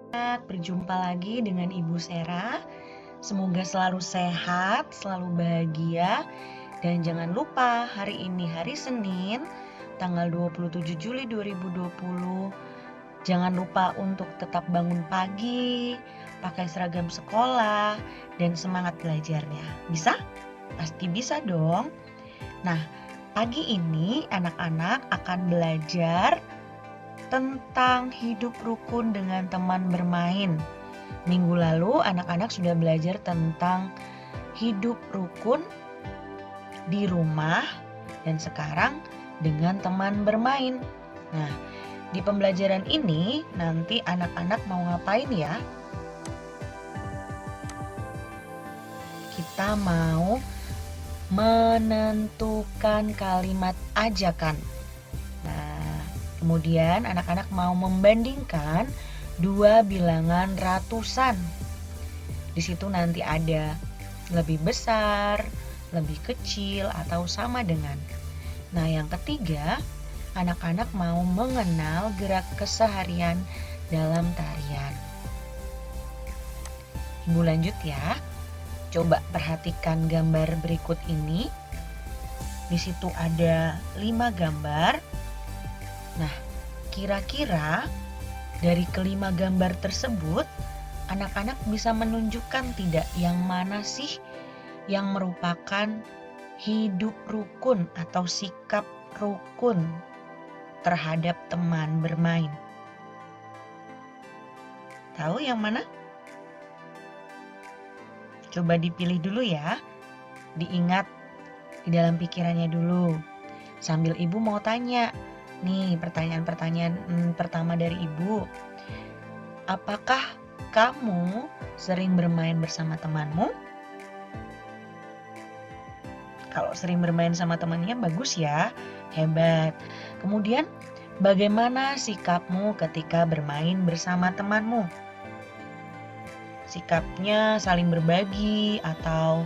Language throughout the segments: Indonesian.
Berjumpa lagi dengan Ibu Sera. Semoga selalu sehat, selalu bahagia. Dan jangan lupa hari ini hari Senin, tanggal 27 Juli 2020. Jangan lupa untuk tetap bangun pagi, pakai seragam sekolah, dan semangat belajarnya. Bisa? Pasti bisa dong. Nah, pagi ini anak-anak akan belajar tentang hidup rukun dengan teman bermain. Minggu lalu anak-anak sudah belajar tentang hidup rukun di rumah dan sekarang dengan teman bermain. Nah, di pembelajaran ini nanti anak-anak mau ngapain ya? Kita mau menentukan kalimat ajakan. Nah, kemudian anak-anak mau membandingkan dua bilangan ratusan. Di situ nanti ada lebih besar, lebih kecil, atau sama dengan. Nah, yang ketiga, anak-anak mau mengenal gerak keseharian dalam tarian. Ibu lanjut ya. Coba perhatikan gambar berikut ini. Di situ ada 5 gambar. Nah, kira-kira dari kelima gambar tersebut, anak-anak bisa menunjukkan tidak yang mana sih yang merupakan hidup rukun atau sikap rukun terhadap teman bermain? Tahu yang mana? Coba dipilih dulu ya. Diingat di dalam pikirannya dulu. Sambil ibu mau tanya. Nih pertanyaan-pertanyaan pertama dari ibu. Apakah kamu sering bermain bersama temanmu? Kalau sering bermain sama temannya bagus ya, hebat. Kemudian bagaimana sikapmu ketika bermain bersama temanmu? Sikapnya saling berbagi atau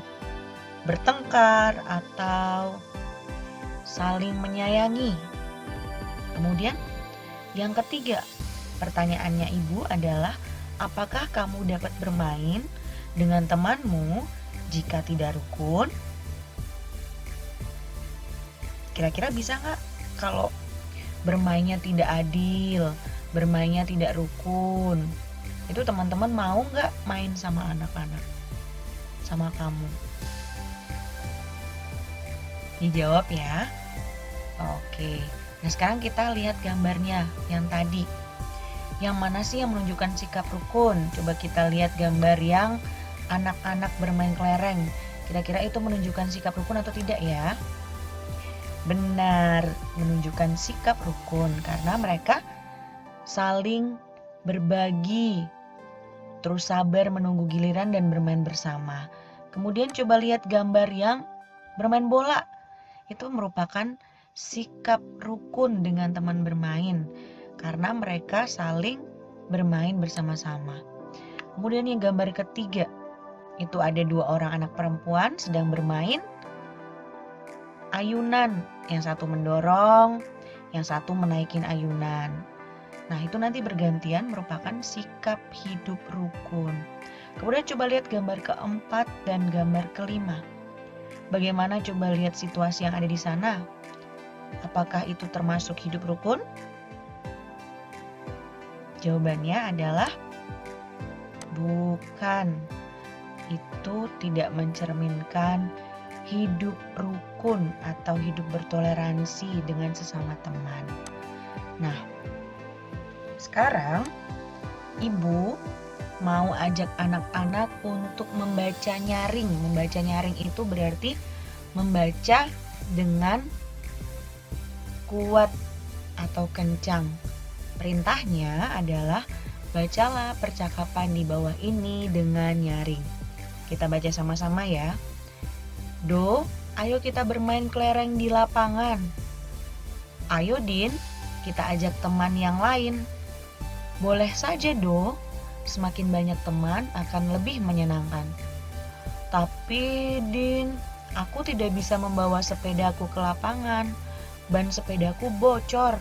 bertengkar atau saling menyayangi. Kemudian yang ketiga, pertanyaannya ibu adalah apakah kamu dapat bermain dengan temanmu jika tidak rukun? Kira-kira bisa nggak kalau bermainnya tidak adil, bermainnya tidak rukun? Itu teman-teman mau nggak main sama anak-anak, sama kamu? Dijawab ya. Oke. Nah sekarang kita lihat gambarnya yang tadi. Yang mana sih yang menunjukkan sikap rukun? Coba kita lihat gambar yang anak-anak bermain kelereng. Kira-kira itu menunjukkan sikap rukun atau tidak ya? Benar, menunjukkan sikap rukun karena mereka saling berbagi, terus sabar menunggu giliran dan bermain bersama. Kemudian coba lihat gambar yang bermain bola. Itu merupakan sikap rukun dengan teman bermain karena mereka saling bermain bersama-sama. Kemudian yang gambar ketiga, itu ada 2 orang anak perempuan sedang bermain ayunan. Yang satu mendorong, yang satu menaikin ayunan. Nah, itu nanti bergantian merupakan sikap hidup rukun. Kemudian coba lihat gambar keempat dan gambar kelima. Bagaimana coba lihat situasi yang ada di sana? Apakah itu termasuk hidup rukun? Jawabannya adalah bukan. Itu tidak mencerminkan hidup rukun atau hidup bertoleransi dengan sesama teman. Nah, sekarang ibu mau ajak anak-anak untuk membaca nyaring. Membaca nyaring itu berarti membaca dengan kuat atau kencang. Perintahnya adalah bacalah percakapan di bawah ini dengan nyaring. Kita baca sama-sama ya. Do, ayo kita bermain kelereng di lapangan. Ayo Din, kita ajak teman yang lain. Boleh saja Do, semakin banyak teman akan lebih menyenangkan. Tapi Din, aku tidak bisa membawa sepedaku ke lapangan. Ban sepedaku bocor.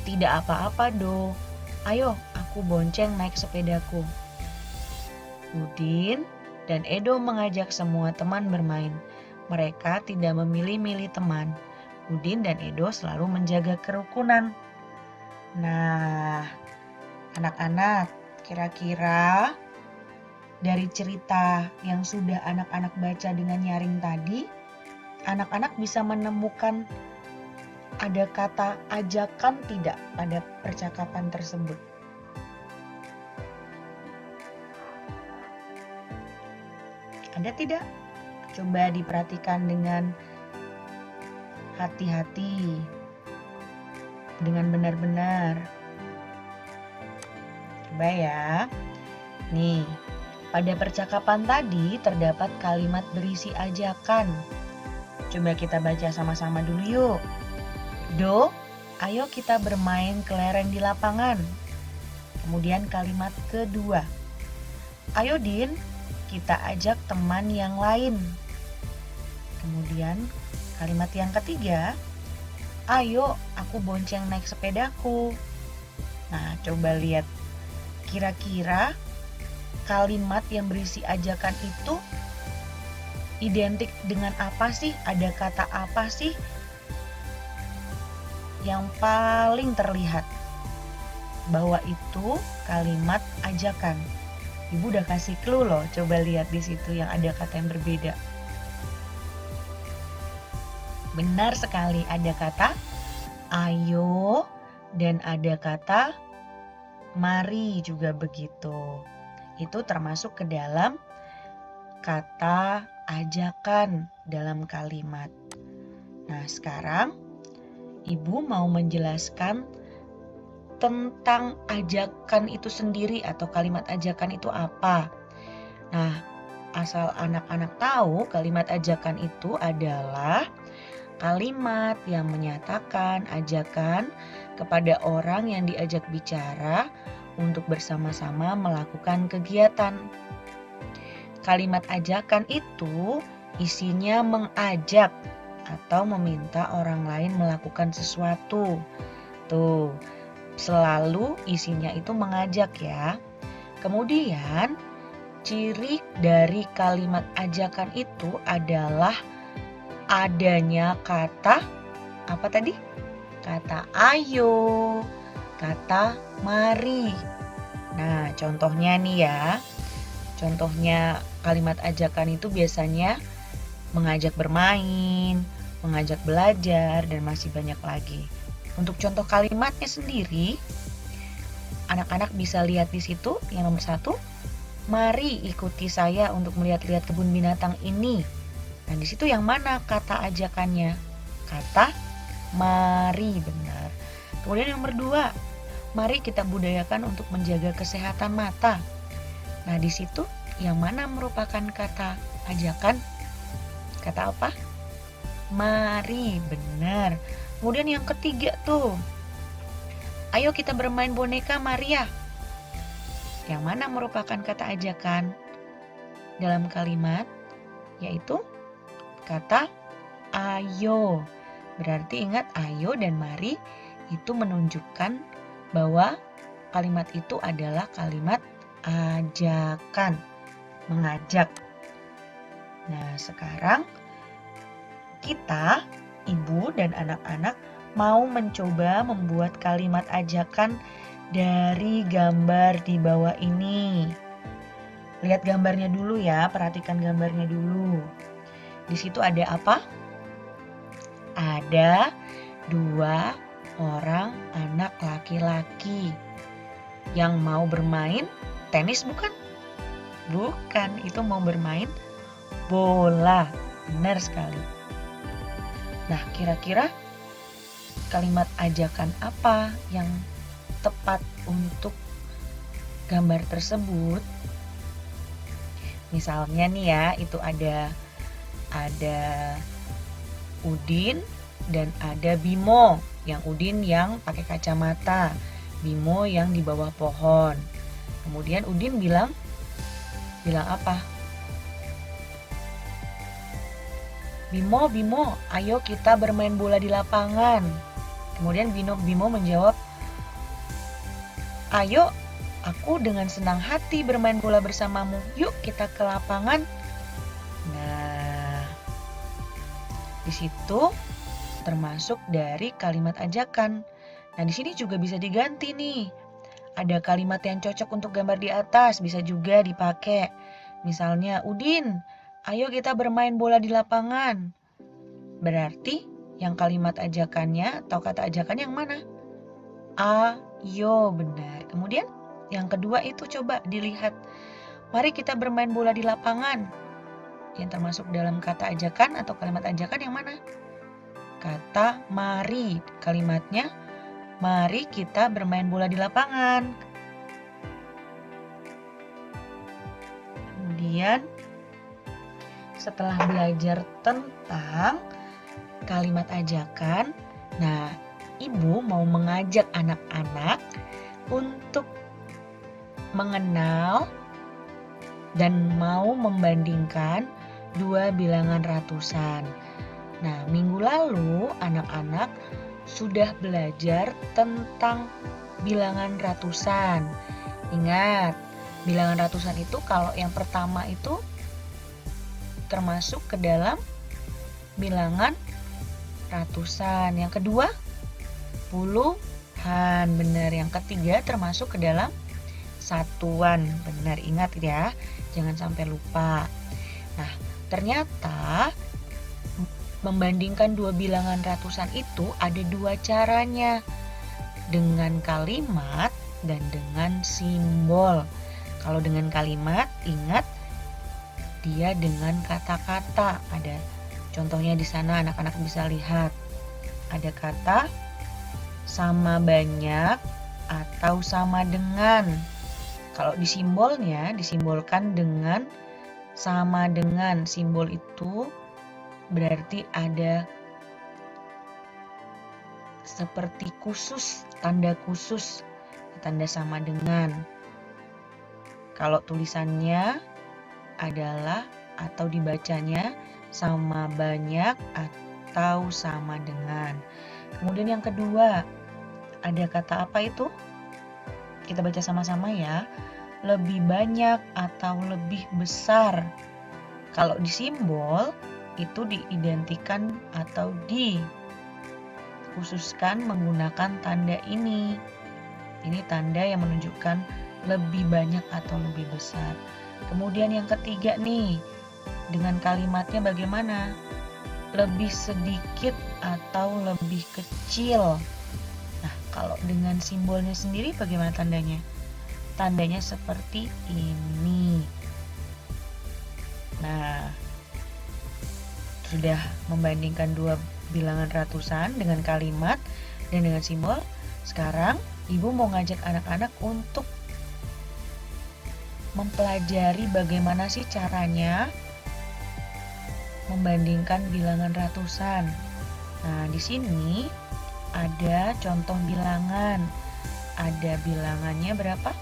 Tidak apa-apa Do, Ayo, aku bonceng naik sepedaku. Udin dan Edo mengajak semua teman bermain. Mereka tidak memilih-milih teman. Udin dan Edo selalu menjaga kerukunan. Nah, anak-anak, kira-kira dari cerita yang sudah anak-anak baca dengan nyaring tadi, anak-anak bisa menemukan ada kata ajakan tidak pada percakapan tersebut? Ada tidak? Coba diperhatikan dengan hati-hati, dengan benar-benar. Coba ya. Nih, pada percakapan tadi terdapat kalimat berisi ajakan. Coba kita baca sama-sama dulu yuk. Do, ayo kita bermain kelereng di lapangan. Kemudian kalimat kedua. Ayo Din, kita ajak teman yang lain. Kemudian kalimat yang ketiga. Ayo, aku bonceng naik sepedaku. Nah, coba lihat. Kira-kira kalimat yang berisi ajakan itu identik dengan apa sih? Ada kata apa sih yang paling terlihat bahwa itu kalimat ajakan? Ibu udah kasih clue loh, coba lihat di situ yang ada kata yang berbeda. Benar sekali, ada kata ayo dan ada kata mari juga begitu. Itu termasuk ke dalam kata ajakan dalam kalimat. Nah, sekarang Ibu mau menjelaskan tentang ajakan itu sendiri atau kalimat ajakan itu apa. Nah, asal anak-anak tahu, kalimat ajakan itu adalah kalimat yang menyatakan ajakan kepada orang yang diajak bicara untuk bersama-sama melakukan kegiatan. Kalimat ajakan itu isinya mengajak atau meminta orang lain melakukan sesuatu. Tuh, selalu isinya itu mengajak ya. Kemudian, ciri dari kalimat ajakan itu adalah adanya kata apa tadi? Kata ayo, kata mari. Nah, contohnya nih ya. Contohnya kalimat ajakan itu biasanya mengajak bermain, mengajak belajar, dan masih banyak lagi. Untuk contoh kalimatnya sendiri, anak-anak bisa lihat di situ yang nomor 1. Mari ikuti saya untuk melihat-lihat kebun binatang ini. Nah, di situ yang mana kata ajakannya? Kata mari, benar. Kemudian yang nomor 2, mari kita budayakan untuk menjaga kesehatan mata. Nah, di situ yang mana merupakan kata ajakan? Kata apa? Mari, benar. Kemudian yang ketiga tuh, ayo kita bermain boneka Maria. Yang mana merupakan kata ajakan dalam kalimat? Yaitu kata ayo. Berarti ingat, ayo dan mari itu menunjukkan bahwa kalimat itu adalah kalimat ajakan, mengajak. Nah, sekarang kita, ibu dan anak-anak, mau mencoba membuat kalimat ajakan dari gambar di bawah ini. Lihat gambarnya dulu ya, perhatikan gambarnya dulu. Di situ ada apa? Ada 2 orang anak laki-laki yang mau bermain tenis, bukan? Bukan, itu mau bermain bola. Benar sekali. Nah, kira-kira kalimat ajakan apa yang tepat untuk gambar tersebut? Misalnya nih ya, itu ada Udin dan ada Bimo. Yang Udin yang pakai kacamata, Bimo yang di bawah pohon. Kemudian Udin bilang apa? Bimo, ayo kita bermain bola di lapangan. Kemudian Bimo menjawab, Ayo, aku dengan senang hati bermain bola bersamamu. Yuk kita ke lapangan. Nah, di situ termasuk dari kalimat ajakan. Nah, di sini juga bisa diganti nih. Ada kalimat yang cocok untuk gambar di atas, bisa juga dipakai. Misalnya, Udin, ayo kita bermain bola di lapangan. Berarti yang kalimat ajakannya atau kata ajakannya yang mana? Ayo, benar. Kemudian yang kedua itu coba dilihat. Mari kita bermain bola di lapangan. Yang termasuk dalam kata ajakan atau kalimat ajakan yang mana? Kata mari. Kalimatnya, mari kita bermain bola di lapangan. Kemudian, setelah belajar tentang kalimat ajakan, nah, Ibu mau mengajak anak-anak untuk mengenal dan mau membandingkan dua bilangan ratusan. Nah, minggu lalu anak-anak sudah belajar tentang bilangan ratusan. Ingat, bilangan ratusan itu kalau yang pertama itu termasuk ke dalam bilangan ratusan. Yang kedua, puluhan. Benar. Yang ketiga termasuk ke dalam satuan. Benar, ingat ya. Jangan sampai lupa. Nah, ternyata membandingkan dua bilangan ratusan itu ada dua caranya. Dengan kalimat dan dengan simbol. Kalau dengan kalimat, ingat dia dengan kata-kata. Ada contohnya di sana anak-anak bisa lihat. Ada kata sama banyak atau sama dengan. Kalau di simbolnya disimbolkan dengan sama dengan. Simbol itu berarti ada seperti khusus, tanda khusus, tanda sama dengan. Kalau tulisannya adalah atau dibacanya sama banyak atau sama dengan. Kemudian yang kedua, ada kata apa itu? Kita baca sama-sama ya. Lebih banyak atau lebih besar. Kalau di simbol itu diidentikan atau dikhususkan menggunakan tanda ini. Ini tanda yang menunjukkan lebih banyak atau lebih besar. Kemudian yang ketiga nih, dengan kalimatnya bagaimana? Lebih sedikit atau lebih kecil. Nah, kalau dengan simbolnya sendiri bagaimana tandanya? Tandanya seperti ini. Nah, sudah membandingkan dua bilangan ratusan dengan kalimat dan dengan simbol. Sekarang Ibu mau ngajak anak-anak untuk mempelajari bagaimana sih caranya membandingkan bilangan ratusan. Nah, di sini ada contoh bilangan. Ada bilangannya berapa?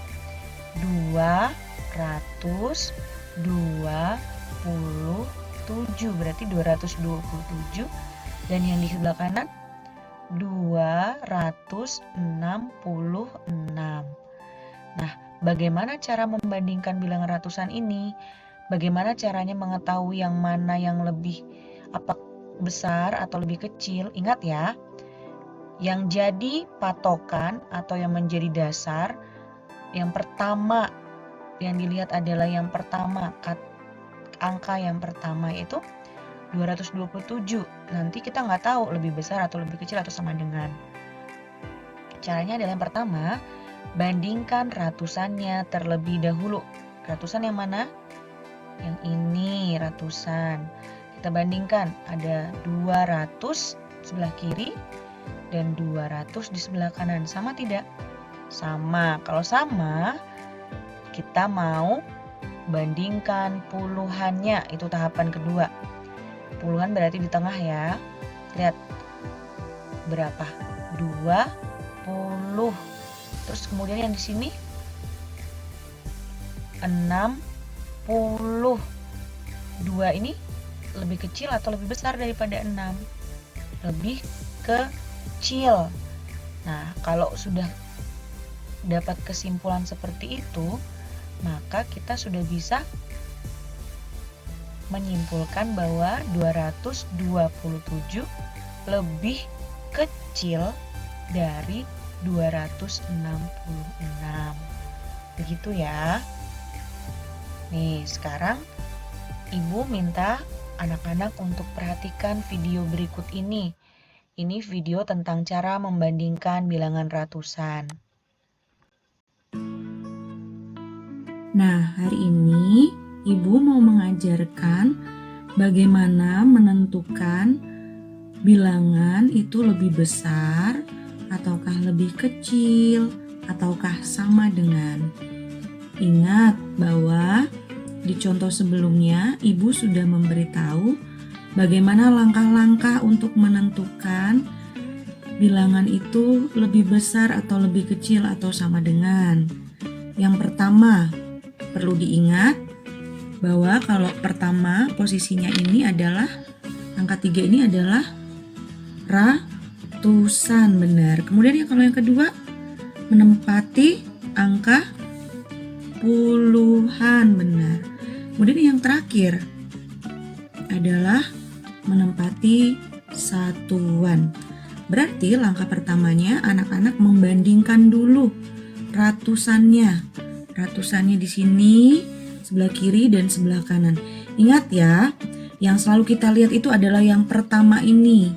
227, berarti 227. Dan yang di sebelah kanan 266. Nah, bagaimana cara membandingkan bilangan ratusan ini? Bagaimana caranya mengetahui yang mana yang lebih besar atau lebih kecil? Ingat ya, yang jadi patokan atau yang menjadi dasar, yang pertama yang dilihat adalah yang pertama, angka yang pertama itu 227. Nanti kita nggak tahu lebih besar atau lebih kecil atau sama dengan. Caranya adalah yang pertama, bandingkan ratusannya terlebih dahulu. Ratusan yang mana? Yang ini ratusan. Kita bandingkan, ada 200 sebelah kiri dan 200 di sebelah kanan. Sama tidak? Sama. Kalau sama, kita mau bandingkan puluhannya. Itu tahapan kedua. Puluhan berarti di tengah ya. Lihat berapa? 20. Terus kemudian yang di sini 60. 2 ini lebih kecil atau lebih besar daripada 6? Lebih kecil. Nah, kalau sudah dapat kesimpulan seperti itu, maka kita sudah bisa menyimpulkan bahwa 227 lebih kecil dari 266. Begitu ya. Nih, sekarang Ibu minta anak-anak untuk perhatikan video berikut ini. Ini video tentang cara membandingkan bilangan ratusan. Nah, hari ini Ibu mau mengajarkan bagaimana menentukan bilangan itu lebih besar ataukah lebih kecil ataukah sama dengan. Ingat bahwa di contoh sebelumnya Ibu sudah memberitahu bagaimana langkah-langkah untuk menentukan bilangan itu lebih besar atau lebih kecil atau sama dengan. Yang pertama, perlu diingat bahwa kalau pertama posisinya ini adalah angka 3 ini adalah ratusan, benar. Kemudian kalau yang kedua menempati angka puluhan, benar. Kemudian yang terakhir adalah menempati satuan. Berarti langkah pertamanya anak-anak membandingkan dulu ratusannya. Ratusannya di sini sebelah kiri dan sebelah kanan. Ingat ya, yang selalu kita lihat itu adalah yang pertama ini,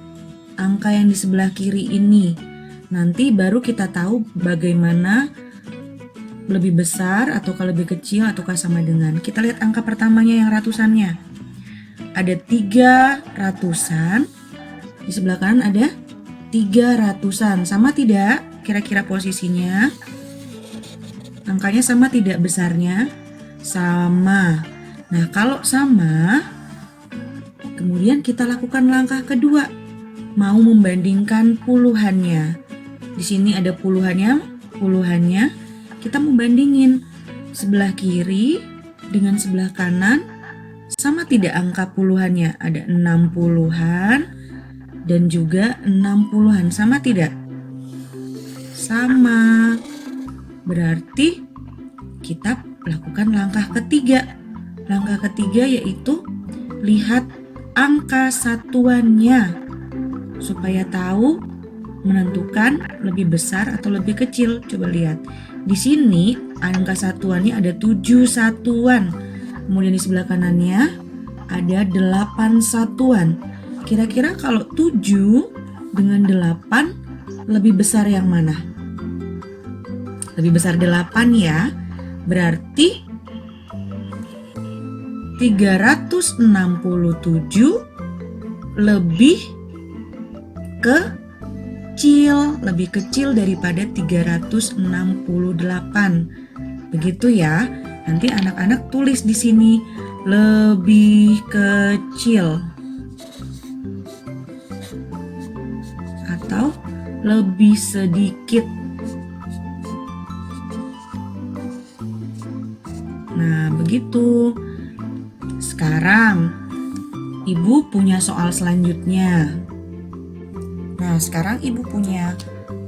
angka yang di sebelah kiri ini. Nanti baru kita tahu bagaimana lebih besar ataukah lebih kecil ataukah sama dengan. Kita lihat angka pertamanya yang ratusannya. Ada 3 ratusan, di sebelah kanan ada 3 ratusan. Sama tidak kira-kira posisinya? Angkanya sama tidak besarnya? Sama. Nah, kalau sama, kemudian kita lakukan langkah kedua. Mau membandingkan puluhannya. Di sini ada puluhannya. Kita mau bandingin sebelah kiri dengan sebelah kanan. Sama tidak angka puluhannya? Ada 60-an dan juga 60-an. Sama tidak? Sama. Berarti kita lakukan langkah ketiga. Langkah ketiga yaitu lihat angka satuannya supaya tahu menentukan lebih besar atau lebih kecil. Coba lihat. Di sini angka satuannya ada 7 satuan. Kemudian di sebelah kanannya ada 8 satuan. Kira-kira kalau 7 dengan 8 lebih besar yang mana? Lebih besar 8 ya. Berarti 367 lebih kecil daripada 368. Begitu ya. Nanti anak-anak tulis di sini lebih kecil atau lebih sedikit. Nah, begitu. Sekarang Ibu punya soal selanjutnya. Nah, sekarang Ibu punya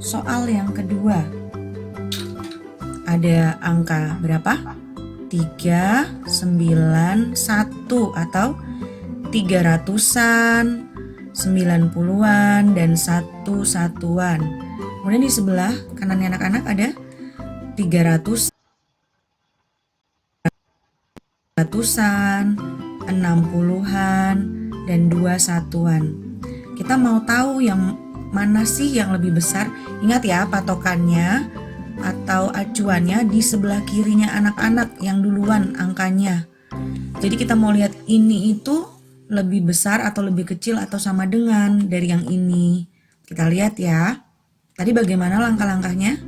soal yang kedua. Ada angka berapa? 391 atau 300-an, 90-an, dan 1 satuan. Kemudian di sebelah kanan anak-anak ada 300-an, 60-an, dan 2 satuan. Kita mau tahu yang mana sih yang lebih besar? Ingat ya, patokannya atau acuannya di sebelah kirinya anak-anak yang duluan angkanya. Jadi kita mau lihat ini itu lebih besar atau lebih kecil atau sama dengan dari yang ini. Kita lihat ya. Tadi bagaimana langkah-langkahnya?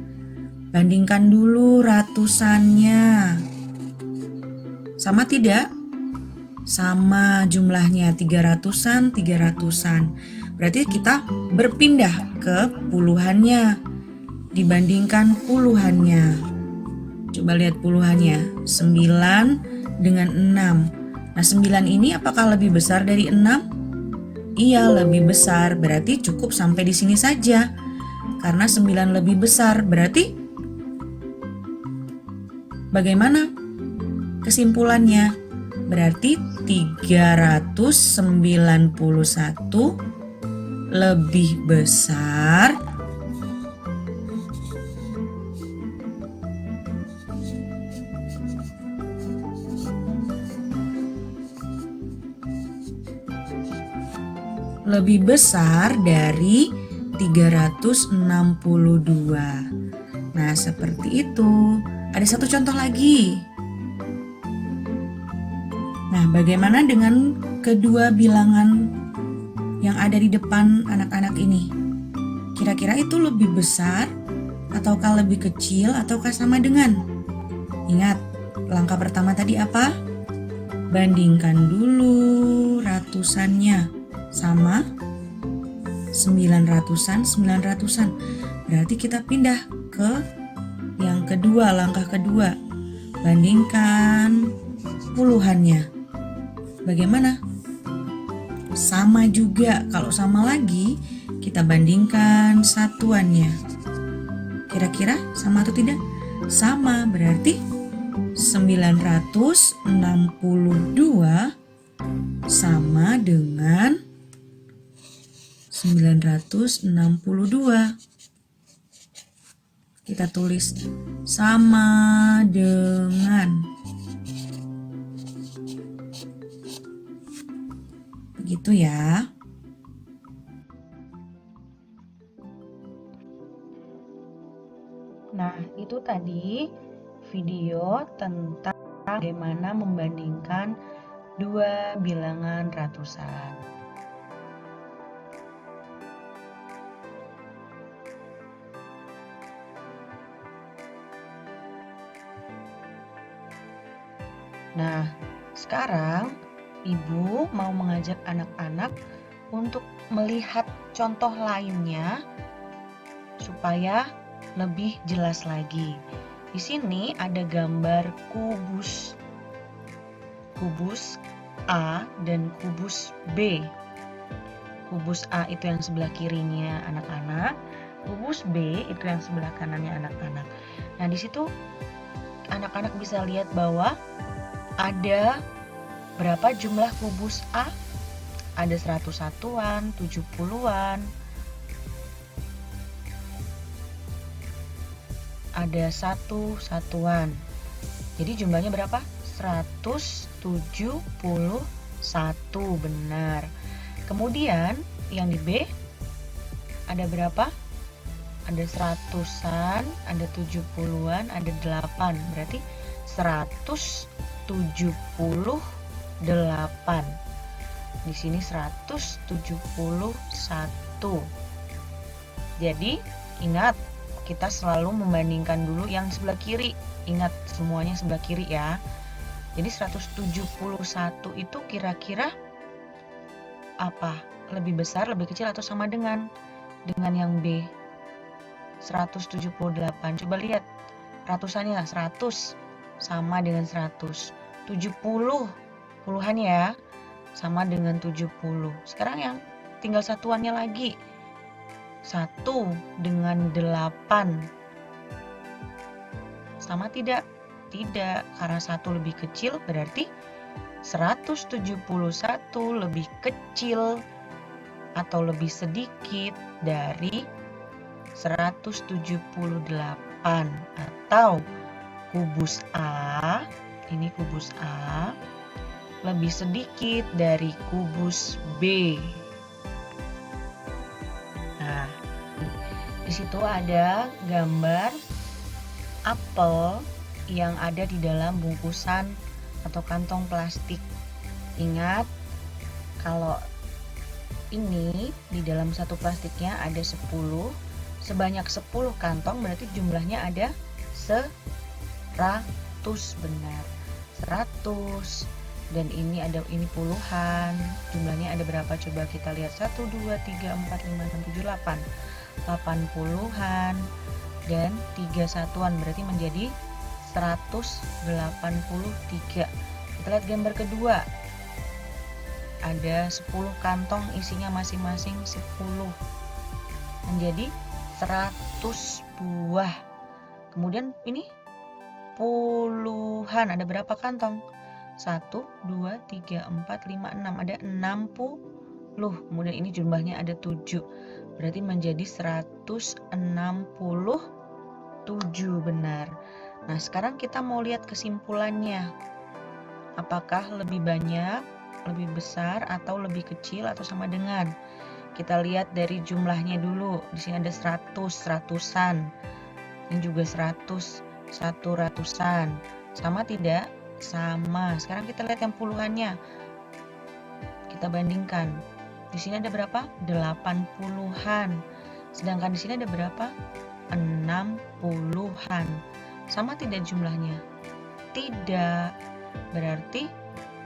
Bandingkan dulu ratusannya. Sama tidak? Sama jumlahnya, 300-an, 300-an. Berarti kita berpindah ke puluhannya. Dibandingkan puluhannya. Coba lihat puluhannya. 9 dengan 6. Nah, 9 ini apakah lebih besar dari 6? Iya, lebih besar. Berarti cukup sampai di sini saja. Karena 9 lebih besar. Berarti Bagaimana kesimpulannya? Berarti 391 lebih besar dari 362. Nah, seperti itu. Ada satu contoh lagi. Nah, bagaimana dengan kedua bilangan yang ada di depan anak-anak ini? Kira-kira itu lebih besar, ataukah lebih kecil, ataukah sama dengan? Ingat, langkah pertama tadi apa? Bandingkan dulu ratusannya sama 900-an. Berarti kita pindah ke yang kedua, langkah kedua. Bandingkan puluhannya. Bagaimana? Sama juga. Kalau sama lagi, kita bandingkan satuannya. Kira-kira sama atau tidak? Sama, berarti 962 sama dengan 962. Kita tulis sama dengan. Begitu ya. Nah, itu tadi video tentang bagaimana membandingkan dua bilangan ratusan. Nah, sekarang Ibu mau mengajak anak-anak untuk melihat contoh lainnya supaya lebih jelas lagi. Di sini ada gambar kubus. Kubus A dan kubus B. Kubus A itu yang sebelah kirinya anak-anak, kubus B itu yang sebelah kanannya anak-anak. Nah, di situ anak-anak bisa lihat bahwa ada berapa jumlah kubus A? Ada 101-an, 70-an, ada 1 satuan. Jadi jumlahnya berapa? 171, benar. Kemudian yang di B ada berapa? Ada 100-an, ada 70-an, ada 8. Berarti 178. Di sini 171. Jadi ingat, kita selalu membandingkan dulu yang sebelah kiri. Ingat, semuanya sebelah kiri ya. Jadi 171 itu kira-kira apa? Lebih besar, lebih kecil, atau sama dengan yang B? 178. Coba lihat ratusannya. 100 sama dengan 100. 70 puluhan ya, sama dengan 70. Sekarang yang tinggal satuannya lagi. 1 dengan 8. Sama tidak? Tidak, karena 1 lebih kecil berarti 171 lebih kecil atau lebih sedikit dari 178. Atau kubus A, ini kubus A, lebih sedikit dari kubus B. Nah, di situ ada gambar apel yang ada di dalam bungkusan atau kantong plastik. Ingat, kalau ini di dalam satu plastiknya ada 10, sebanyak 10 kantong berarti jumlahnya ada 100, benar. 100. Dan ini puluhan. Jumlahnya ada berapa? Coba kita lihat. 1, 2, 3, 4, 5, 6, 7, 8. 8 puluhan dan 3 satuan berarti menjadi 183. Kita lihat gambar kedua. Ada 10 kantong, isinya masing-masing 10. Menjadi 100 buah. Kemudian ini puluhan. Ada berapa kantong? 1, 2, 3, 4, 5, 6. Ada 60. Kemudian ini jumlahnya ada 7. Berarti menjadi 167, benar. Nah, sekarang kita mau lihat kesimpulannya. Apakah lebih banyak, lebih besar, atau lebih kecil, atau sama dengan? Kita lihat dari jumlahnya dulu. Di sini ada 100, ratusan. Ini juga 100, ratusan. Sama tidak? Sama. Sekarang kita lihat yang puluhannya. Kita bandingkan. Di sini ada berapa? 80-an. Sedangkan di sini ada berapa? 60-an. Sama tidak jumlahnya? Tidak. Berarti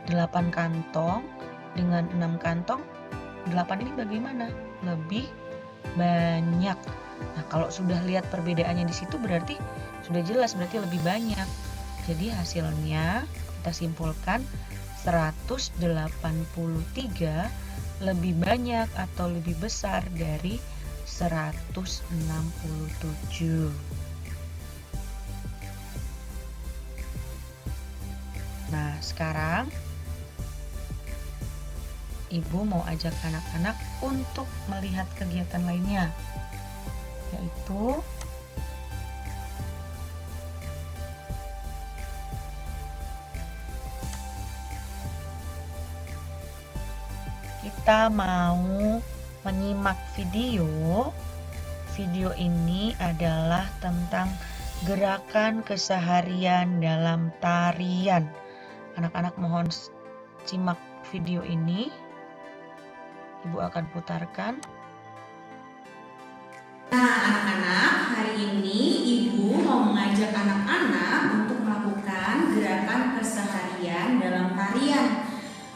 8 kantong dengan 6 kantong, 8 ini bagaimana? Lebih banyak. Nah, kalau sudah lihat perbedaannya di situ berarti sudah jelas, berarti lebih banyak. Jadi hasilnya kita simpulkan 183 lebih banyak atau lebih besar dari 167. Nah, sekarang Ibu mau ajak anak-anak untuk melihat kegiatan lainnya, yaitu kita mau menyimak video. Video ini adalah tentang gerakan keseharian dalam tarian. Anak-anak mohon simak video ini. Ibu akan putarkan. Nah, anak-anak, hari ini Ibu mau mengajak anak-anak untuk melakukan gerakan keseharian dalam tarian.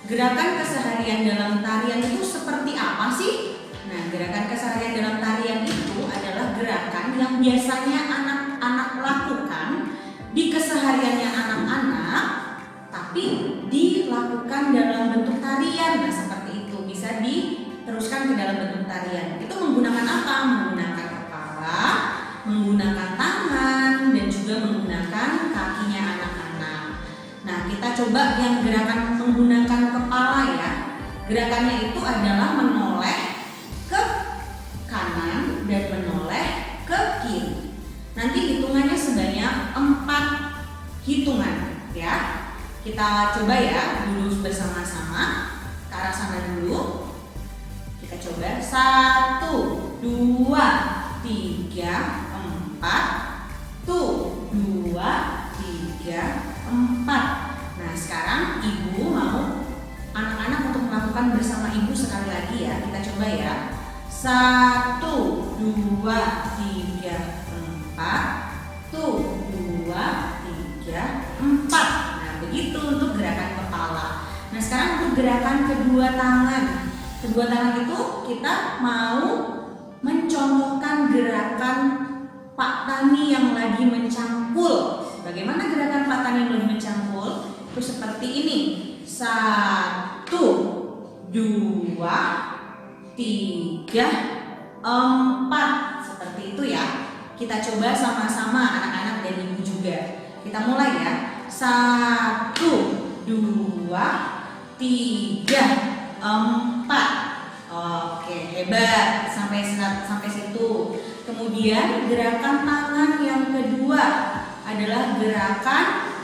Gerakan keseharian dalam tarian itu seperti apa sih? Nah, gerakan keseharian dalam tarian itu adalah gerakan yang biasanya anak-anak lakukan di kesehariannya anak-anak, tapi dilakukan dalam bentuk tarian. Nah, seperti itu bisa diteruskan ke dalam bentuk tarian. Itu menggunakan apa? Menggunakan kepala, menggunakan tangan, dan juga menggunakan kakinya anak-anak. Nah, kita coba yang gerakan menggunakan kepala ya. Gerakannya itu adalah menoleh ke kanan dan menoleh ke kiri. Nanti hitungannya sebanyak 4 hitungan ya. Kita coba ya dulu bersama-sama. Ke arah sana dulu. Kita coba 1, 2, 3, 4. 2, 3, 4. Nah, sekarang Ibu mau anak-anak untuk melakukan bersama Ibu sekali lagi ya. Kita coba ya. 1, 2, 3, 4. 2, 3, 4. Nah, begitu untuk gerakan kepala. Nah, sekarang untuk gerakan kedua tangan. Kedua tangan itu kita mau mencontohkan gerakan Pak Tani yang lagi mencangkul. Bagaimana gerakan Pak Tani yang lagi mencangkul? Itu seperti ini. 1, 2, 3, 4. Seperti itu ya. Kita coba sama-sama anak-anak dan Ibu juga. Kita mulai ya. 1, 2, 3, 4. Oke, hebat. Sampai situ. Kemudian gerakan tangan yang kedua adalah gerakan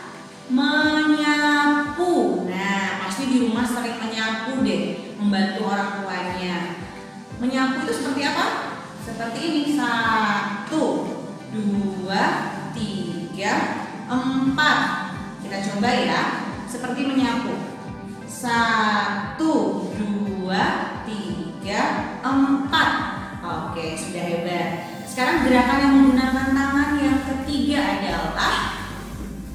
menyapu. Nah, pasti di rumah sering menyapu deh, membantu orang tuanya. Menyapu itu seperti apa? Seperti ini. 1, 2, 3, 4. Kita coba ya, seperti menyapu. 1, 2, 3, 4. Oke, sudah hebat. Sekarang gerakan yang menggunakan tangan yang ketiga adalah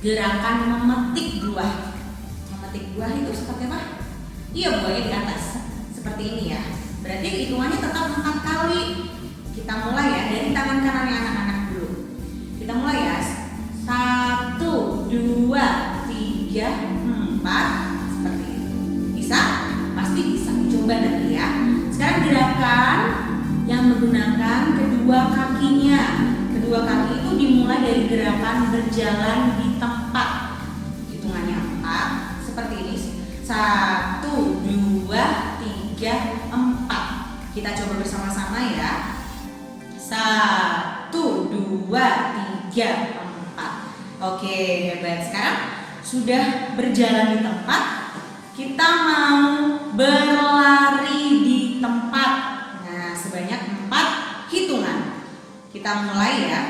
gerakan memetik buah. Memetik buah itu seperti apa? Iya, buahnya di atas. Seperti ini ya. Berarti hitungannya tetap 4 kali. Kita mulai ya dari tangan kanannya anak-anak dulu. Kita mulai ya. 1, 2, 3, 4. Seperti itu. Bisa? Pasti bisa. Coba nanti ya. Sekarang gerakan yang menggunakan kedua kakinya. Kedua kaki itu dimulai dari dari gerakan berjalan di tempat. Hitungannya 4 seperti ini. 1, 2, 3, 4. Kita coba bersama-sama ya. 1, 2, 3, 4. Oke, hebat. Sekarang sudah berjalan di tempat, kita mau berlari di tempat. Nah, sebanyak 4 hitungan. Kita mulai ya.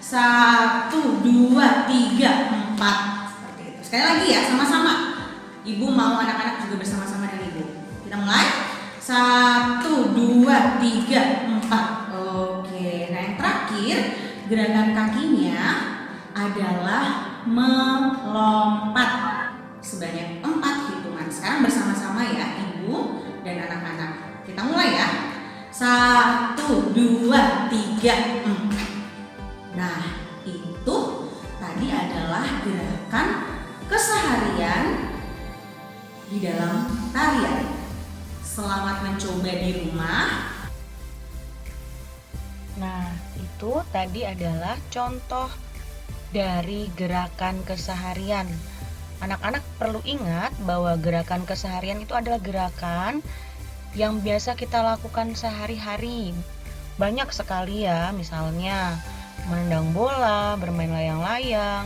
1, 2, 3, 4. Seperti itu. Sekali lagi ya, sama-sama. Ibu mau anak-anak juga bersama-sama dengan ibu. Kita mulai. 1, 2, 3, 4. Oke, nah yang terakhir gerakan kakinya adalah melompat sebanyak 4 hitungan. Sekarang bersama-sama ya ibu dan anak-anak. Kita mulai ya. 1, 2, 3, 4. Nah, itu tadi adalah gerakan keseharian di dalam tarian. Selamat mencoba di rumah. Nah, itu tadi adalah contoh dari gerakan keseharian. Anak-anak perlu ingat bahwa gerakan keseharian itu adalah gerakan yang biasa kita lakukan sehari-hari. Banyak sekali ya, misalnya menendang bola, bermain layang-layang,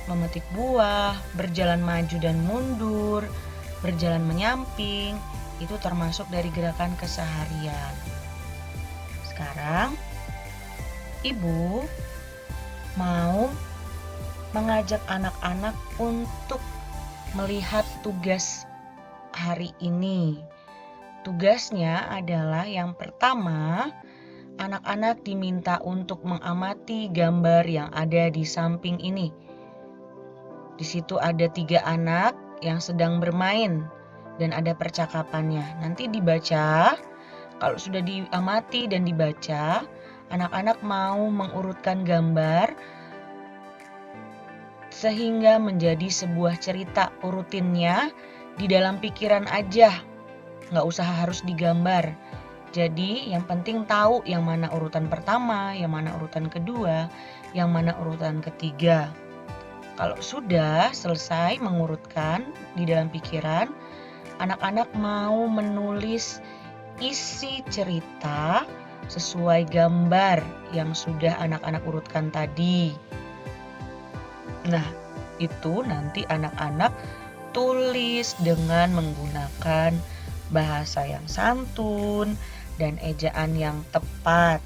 memetik buah, berjalan maju dan mundur, berjalan menyamping. Itu termasuk dari gerakan keseharian. Sekarang ibu mau mengajak anak-anak untuk melihat tugas hari ini. Tugasnya adalah yang pertama, anak-anak diminta untuk mengamati gambar yang ada di samping ini. Di situ ada 3 anak yang sedang bermain dan ada percakapannya. Nanti dibaca, kalau sudah diamati dan dibaca, anak-anak mau mengurutkan gambar sehingga menjadi sebuah cerita. Urutinnya di dalam pikiran aja, nggak usah harus digambar. Jadi yang penting tahu yang mana urutan pertama, yang mana urutan kedua, yang mana urutan ketiga. Kalau sudah selesai mengurutkan di dalam pikiran, anak-anak mau menulis isi cerita sesuai gambar yang sudah anak-anak urutkan tadi. Nah, itu nanti anak-anak tulis dengan menggunakan bahasa yang santun dan ejaan yang tepat.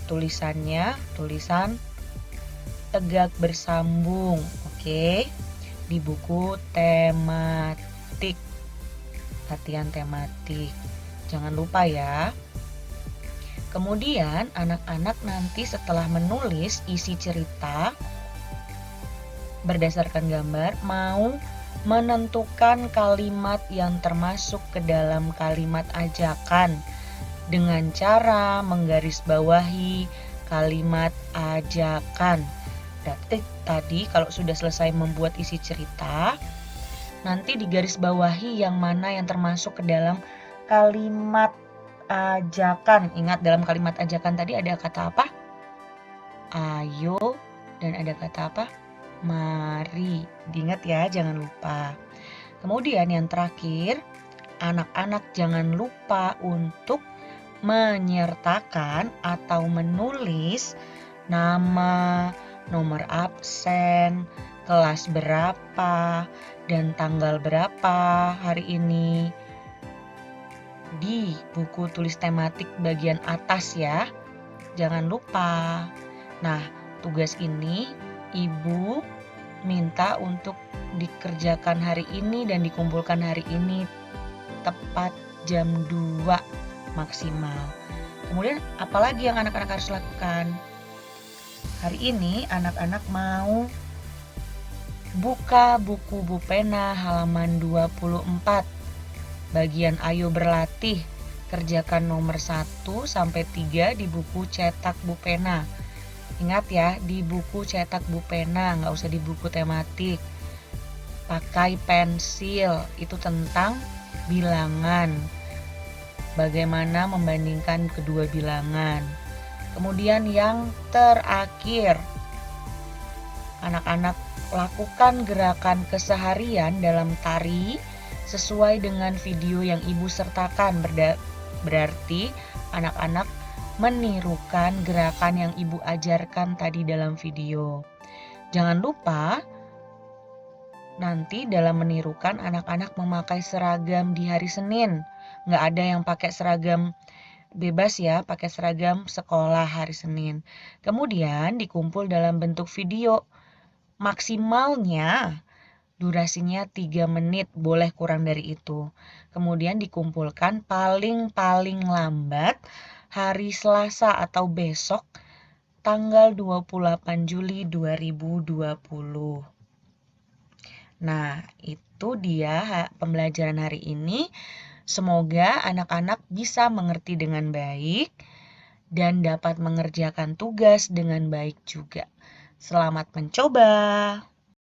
Tulisannya tulisan tegak bersambung, oke? Di buku tematik, latihan tematik. Jangan lupa ya. Kemudian anak-anak nanti setelah menulis isi cerita berdasarkan gambar, mau menentukan kalimat yang termasuk ke dalam kalimat ajakan dengan cara menggarisbawahi kalimat ajakan. Berarti tadi kalau sudah selesai membuat isi cerita, nanti digarisbawahi yang mana yang termasuk ke dalam kalimat ajakan. Ingat, dalam kalimat ajakan tadi ada kata apa? Ayo, dan ada kata apa? Mari. Diingat ya, jangan lupa. Kemudian yang terakhir, anak-anak jangan lupa untuk menyertakan atau menulis nama, nomor absen, kelas berapa, dan tanggal berapa hari ini di buku tulis tematik bagian atas ya. Jangan lupa. Nah, tugas ini ibu minta untuk dikerjakan hari ini dan dikumpulkan hari ini tepat jam 2 maksimal. Kemudian apalagi yang anak-anak harus lakukan? Hari ini anak-anak mau buka buku Bu Pena halaman 24. Bagian ayo berlatih, kerjakan nomor 1 sampai 3 di buku cetak Bu Pena. Ingat ya, di buku cetak Bu Pena, nggak usah di buku tematik. Pakai pensil, itu tentang bilangan. Bagaimana membandingkan kedua bilangan. Kemudian yang terakhir, Anak-anak lakukan gerakan keseharian dalam tari sesuai dengan video yang ibu sertakan. Berarti anak-anak menirukan gerakan yang ibu ajarkan tadi dalam video. Jangan lupa nanti dalam menirukan anak-anak memakai seragam di hari Senin. Nggak ada yang pakai seragam bebas ya, pakai seragam sekolah hari Senin. Kemudian dikumpul dalam bentuk video. Maksimalnya durasinya 3 menit, boleh kurang dari itu. Kemudian dikumpulkan paling lambat hari Selasa atau besok tanggal 28 Juli 2020. Nah, itu dia pembelajaran hari ini. Semoga anak-anak bisa mengerti dengan baik dan dapat mengerjakan tugas dengan baik juga. Selamat mencoba.